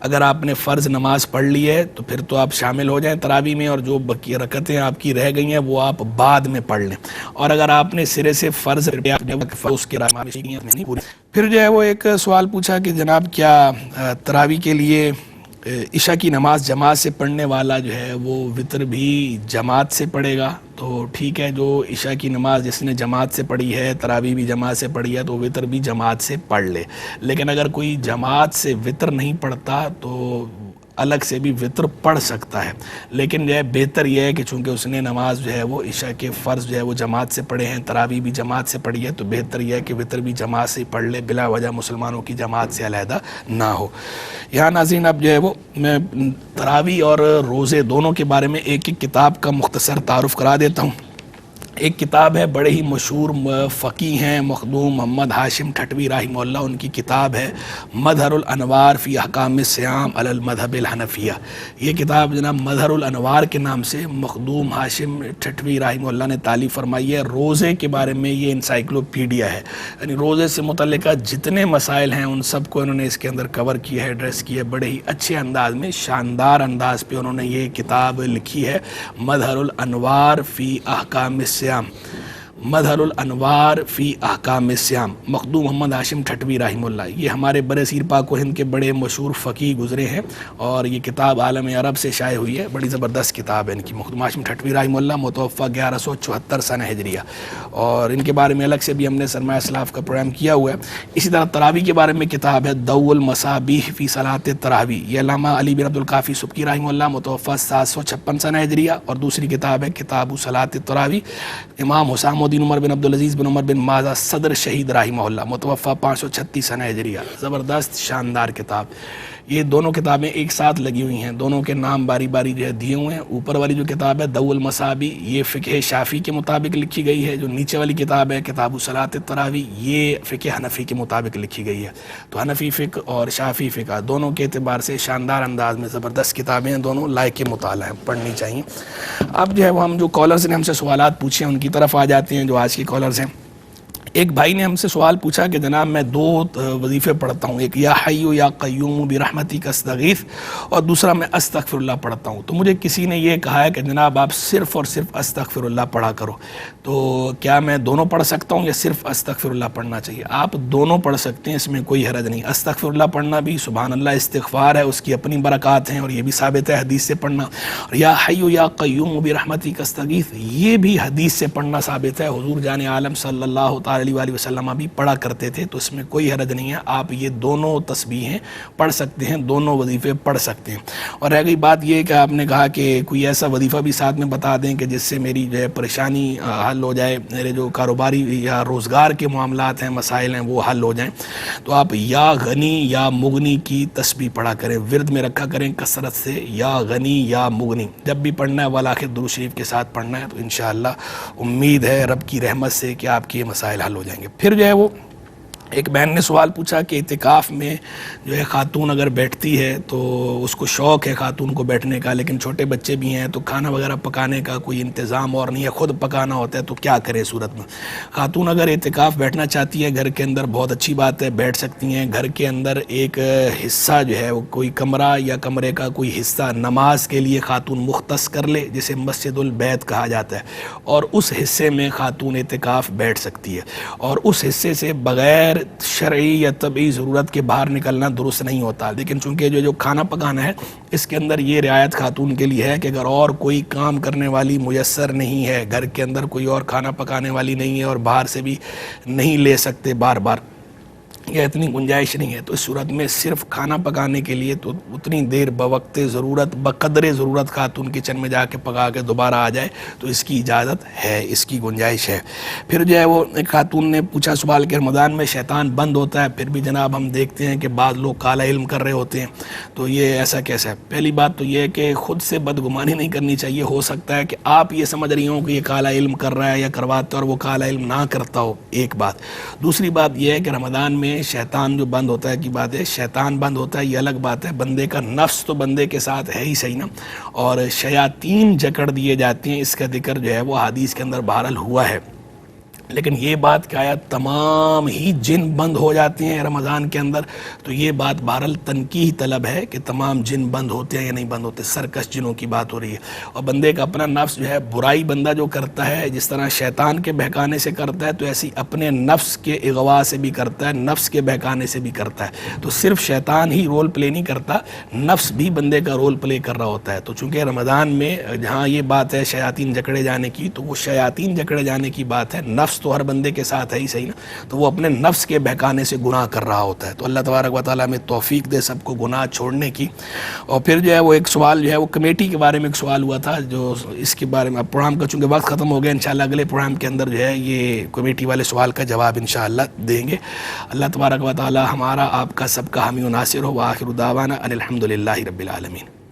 S2: اگر آپ نے فرض نماز پڑھ لی ہے تو پھر تو آپ شامل ہو جائیں تراویح میں، اور جو بقیہ رکعتیں آپ کی رہ گئی ہیں وہ آپ بعد میں پڑھ لیں۔ اور اگر آپ نے سرے سے فرض اس کے پھر جو ہے وہ ایک سوال پوچھا کہ جناب کیا تراویح کے لیے عشاء کی نماز جماعت سے پڑھنے والا جو ہے وہ وتر بھی جماعت سے پڑھے گا؟ تو ٹھیک ہے، جو عشاء کی نماز جس نے جماعت سے پڑھی ہے، تراویح بھی جماعت سے پڑھی ہے، تو وتر بھی جماعت سے پڑھ لے۔ لیکن اگر کوئی جماعت سے وتر نہیں پڑھتا تو الگ سے بھی وتر پڑھ سکتا ہے، لیکن جو ہے بہتر یہ ہے کہ چونکہ اس نے نماز جو ہے وہ عشاء کے فرض جو ہے وہ جماعت سے پڑھے ہیں، تراویح بھی جماعت سے پڑھی ہے، تو بہتر یہ ہے کہ وتر بھی جماعت سے پڑھ لے، بلا وجہ مسلمانوں کی جماعت سے علیحدہ نہ ہو۔ یہاں ناظرین اب جو ہے وہ میں تراویح اور روزے دونوں کے بارے میں ایک کتاب کا مختصر تعارف کرا دیتا ہوں۔ ایک کتاب ہے، بڑے ہی مشہور فقیہ ہیں مخدوم محمد ہاشم ٹھٹوی رحمہ اللہ، ان کی کتاب ہے مظہر الانوار فی احکام الصیام علی المذہب الحنفیہ۔ یہ کتاب جناب مظہر الانوار کے نام سے مخدوم ہاشم ٹھٹوی رحمہ اللہ نے تالیف فرمائی ہے۔ روزے کے بارے میں یہ انسائکلوپیڈیا ہے، یعنی روزے سے متعلقہ جتنے مسائل ہیں ان سب کو انہوں نے اس کے اندر کور کیا ہے، ایڈریس کیا ہے، بڑے ہی اچھے انداز میں، شاندار انداز پہ انہوں نے یہ کتاب لکھی ہے، مظہر الانوار فی احکام الصیام، مظہر الانوار فی احکام الصیام، مخدوم محمد ہاشم ٹھٹوی رحمہ اللہ۔ یہ ہمارے برصغیر پاک و ہند کے بڑے مشہور فقیہ گزرے ہیں، اور یہ کتاب عالم عرب سے شائع ہوئی ہے، بڑی زبردست کتاب ہے ان کی۔ مخدوم ہاشم ٹھٹوی رحمہ اللہ متوفی 1174 سنہ ہجریہ، اور ان کے بارے میں الگ سے بھی ہم نے سرمایہ اسلاف کا پروگرام کیا ہوا ہے۔ اسی طرح تراویح کے بارے میں کتاب ہے ضوء المصابیح فی صلاۃ التراویح، یہ علامہ علی بن عبدالکافی سبکی رحمہ اللہ متوفی 756 سنہ ہجریہ، اور دوسری کتاب ہے کتاب صلاۃ التراویح، امام حسام الدین عمر بن عبدالعزیز بن عمر بن مازہ صدر شہید رحمہ اللہ متوفی 536 سنہ ہجریہ، زبردست شاندار کتاب۔ یہ دونوں کتابیں ایک ساتھ لگی ہوئی ہیں، دونوں کے نام باری باری جو ہے دیے ہوئے ہیں۔ اوپر والی جو کتاب ہے ضوء المصابیح، یہ فقہ شافعی کے مطابق لکھی گئی ہے، جو نیچے والی کتاب ہے کتاب صلاۃ التراویح، یہ فقہ حنفی کے مطابق لکھی گئی ہے۔ تو حنفی فقہ اور شافعی فقہ دونوں کے اعتبار سے شاندار انداز میں زبردست کتابیں ہیں، دونوں لائق مطالعہ ہیں، پڑھنی چاہیے۔ اب جو ہے وہ ہم جو کالرز نے ہم سے سوالات پوچھے ہیں ان کی طرف آ جاتے ہیں، جو آج کے کالرز ہیں۔ ایک بھائی نے ہم سے سوال پوچھا کہ جناب میں 2 وظیفے پڑھتا ہوں، ایک یا حی یا قیوم برحمتک استغیث، اور دوسرا میں استغفر اللہ پڑھتا ہوں۔ تو مجھے کسی نے یہ کہا ہے کہ جناب آپ صرف اور صرف استغفر اللہ پڑھا کرو، تو کیا میں دونوں پڑھ سکتا ہوں یا صرف استغفر اللہ پڑھنا چاہیے؟ آپ دونوں پڑھ سکتے ہیں، اس میں کوئی حرج نہیں۔ استغفر اللہ پڑھنا بھی سبحان اللہ استغفار ہے، اس کی اپنی برکات ہیں، اور یہ بھی ثابت ہے حدیث سے پڑھنا۔ اور یا حی یا قیوم برحمتک استغیث، یہ بھی حدیث سے پڑھنا ثابت ہے، حضور جان عالم صلی اللہ تعالی علیہ وسلم بھی پڑھا کرتے تھے، تو اس میں کوئی حرج نہیں ہے، آپ یہ دونوں تسبیحیں پڑھ سکتے ہیں، دونوں وظیفے پڑھ سکتے ہیں۔ اور رہ گئی بات یہ کہ آپ نے کہا کہ کوئی ایسا وظیفہ بھی ساتھ میں بتا دیں کہ جس سے میری جو ہے پریشانی حل ہو جائے، میرے جو کاروباری یا روزگار کے معاملات ہیں، مسائل ہیں، وہ حل ہو جائیں، تو آپ یا غنی یا مغنی کی تسبیح پڑھا کریں، ورد میں رکھا کریں کثرت سے، یا غنی یا مغنی، جب بھی پڑھنا ہے والآخر درود شریف کے ساتھ پڑھنا ہے، تو انشاءاللہ امید ہے رب کی رحمت سے کہ آپ کے یہ مسائل حل ہو جائیں گے۔ پھر جو ہے وہ ایک بہن نے سوال پوچھا کہ اعتکاف میں جو ہے خاتون اگر بیٹھتی ہے تو اس کو شوق ہے خاتون کو بیٹھنے کا، لیکن چھوٹے بچے بھی ہیں تو کھانا وغیرہ پکانے کا کوئی انتظام اور نہیں ہے، خود پکانا ہوتا ہے، تو کیا کرے صورت میں؟ خاتون اگر اعتکاف بیٹھنا چاہتی ہے گھر کے اندر بہت اچھی بات ہے، بیٹھ سکتی ہیں۔ گھر کے اندر ایک حصہ جو ہے وہ کوئی کمرہ یا کمرے کا کوئی حصہ نماز کے لیے خاتون مختص کر لے، جسے مسجد البیت کہا جاتا ہے، اور اس حصے میں خاتون اعتکاف بیٹھ سکتی ہے، اور اس حصے سے بغیر شرعی یا طبعی ضرورت کے باہر نکلنا درست نہیں ہوتا۔ لیکن چونکہ جو کھانا پکانا ہے اس کے اندر یہ رعایت خاتون کے لیے ہے کہ اگر اور کوئی کام کرنے والی میسر نہیں ہے، گھر کے اندر کوئی اور کھانا پکانے والی نہیں ہے اور باہر سے بھی نہیں لے سکتے بار بار، یا اتنی گنجائش نہیں ہے، تو اس صورت میں صرف کھانا پکانے کے لیے تو اتنی دیر بوقت ضرورت بقدر ضرورت خاتون کچن میں جا کے پکا کے دوبارہ آ جائے تو اس کی اجازت ہے، اس کی گنجائش ہے۔ پھر جو ہے وہ ایک خاتون نے پوچھا سوال کہ رمضان میں شیطان بند ہوتا ہے، پھر بھی جناب ہم دیکھتے ہیں کہ بعض لوگ کالا علم کر رہے ہوتے ہیں، تو یہ ایسا کیسا ہے؟ پہلی بات تو یہ ہے کہ خود سے بدگمانی نہیں کرنی چاہیے، ہو سکتا ہے کہ آپ یہ سمجھ رہی ہوں کہ یہ کالا علم کر رہا ہے یا کرواتا ہے اور وہ کالا علم نہ کرتا ہو، ایک بات۔ دوسری بات یہ ہے کہ رمضان میں شیطان جو بند ہوتا ہے کی بات ہے، شیطان بند ہوتا ہے یہ الگ بات ہے، بندے کا نفس تو بندے کے ساتھ ہے ہی صحیح نا، اور شیاطین جکڑ دیے جاتے ہیں، اس کا ذکر جو ہے وہ حدیث کے اندر بہرحال ہوا ہے۔ لیکن یہ بات کہ آیا تمام ہی جن بند ہو جاتے ہیں رمضان کے اندر، تو یہ بات بہرحال تنقیح طلب ہے کہ تمام جن بند ہوتے ہیں یا نہیں بند ہوتے، سرکش جنوں کی بات ہو رہی ہے۔ اور بندے کا اپنا نفس جو ہے، برائی بندہ جو کرتا ہے جس طرح شیطان کے بہکانے سے کرتا ہے، تو ایسی اپنے نفس کے اغوا سے بھی کرتا ہے، نفس کے بہکانے سے بھی کرتا ہے۔ تو صرف شیطان ہی رول پلے نہیں کرتا، نفس بھی بندے کا رول پلے کر رہا ہوتا ہے۔ تو چونکہ رمضان میں جہاں یہ بات ہے شیاطین جکڑے جانے کی، تو وہ شیاطین جکڑے جانے کی بات ہے، نفس تو ہر بندے کے ساتھ ہے ہی صحیح نا، تو وہ اپنے نفس کے بہکانے سے گناہ کر رہا ہوتا ہے۔ تو اللہ تبارک و تعالیٰ میں توفیق دے سب کو گناہ چھوڑنے کی۔ اور پھر جو ہے وہ ایک سوال جو ہے وہ کمیٹی کے بارے میں ایک سوال ہوا تھا، جو اس کے بارے میں اب پروگرام کا چونکہ وقت ختم ہو گیا، انشاءاللہ اگلے پروگرام کے اندر جو ہے یہ کمیٹی والے سوال کا جواب انشاءاللہ دیں گے۔ اللہ تبارک و تعالیٰ ہمارا آپ کا سب کا حامی و ناصر ہو، وآخر دعوانا ان الحمدللہ رب العالمین۔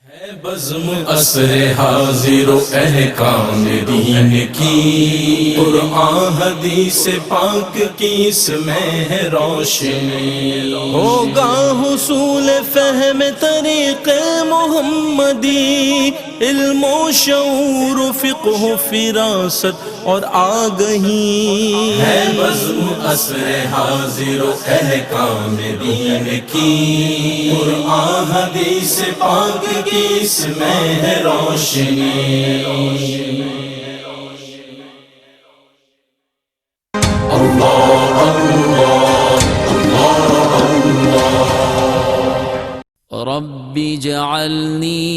S1: ہے بزم عصر حاضر و احکام دین کی، قرآن حدیث پاک کی اس میں ہے روشنی، ہوگا حصول فہم طریق محمدی، علم و شعور و فقہ و فراست اور آگہی، ہے بزم عصر حاضر و احکام دین کی، قرآن حدیث پاک کی اس میں ہے روشنی۔ اللہ اللہ اللہ
S10: رب جعلنی